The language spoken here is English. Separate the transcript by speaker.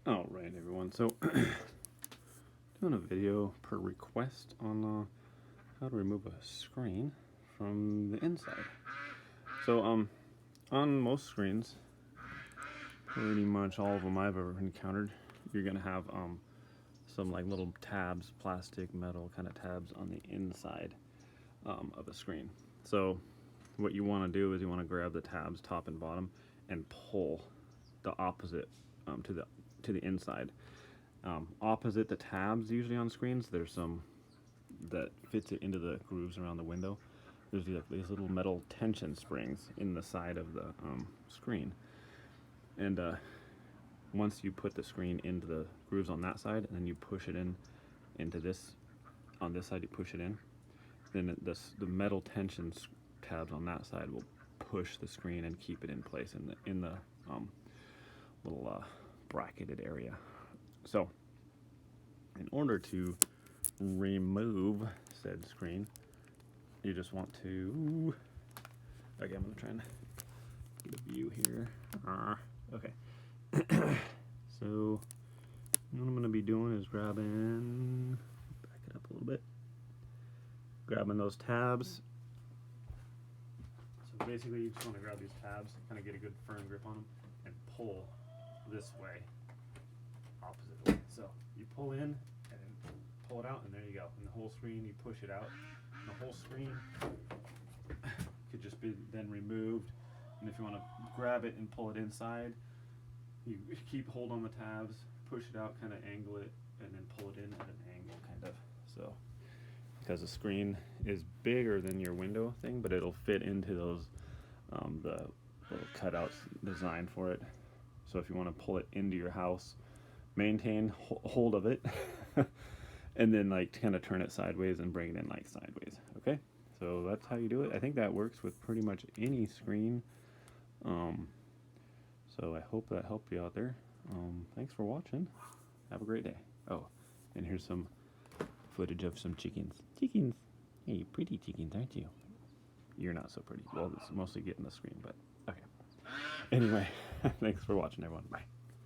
Speaker 1: Alright everyone, so doing a video per request on how to remove a screen from the inside. So on most screens, pretty much all of them I've ever encountered, you're gonna have some like little tabs, plastic, metal kind of tabs on the inside of a screen. So what you want to do is you want to grab the tabs top and bottom and pull the opposite to the inside. Opposite the tabs usually on screens, there's some that fits it into the grooves around the window. There's these little metal tension springs in the side of the screen, and once you put the screen into the grooves on that side, and then you push it in into this on this side, you push it in, then the metal tension tabs on that side will push the screen and keep it in place in the little bracketed area. So in order to remove said screen, you just want to, okay, I'm gonna try and get a view here. Okay. So what I'm gonna be doing is grabbing, back it up a little bit, grabbing those tabs. So basically you just want to grab these tabs, kind of get a good firm grip on them, and pull this way, opposite way. So you pull in and then pull it out, and there you go. And the whole screen, you push it out, and the whole screen could just be then removed. And if you want to grab it and pull it inside, you keep hold on the tabs, push it out, kind of angle it, and then pull it in at an angle, kind of. So because the screen is bigger than your window thing, but it'll fit into those the little cutouts designed for it. So if you want to pull it into your house, maintain hold of it, and then like kind of turn it sideways and bring it in like sideways. Okay, so that's how you do it. I think that works with pretty much any screen. So I hope that helped you out there. Thanks for watching. Have a great day. Oh, and here's some footage of some chickens. Chickens. Hey, pretty chickens, aren't you? You're not so pretty. Well, it's mostly getting the screen, but okay. Anyway, thanks for watching, everyone. Bye.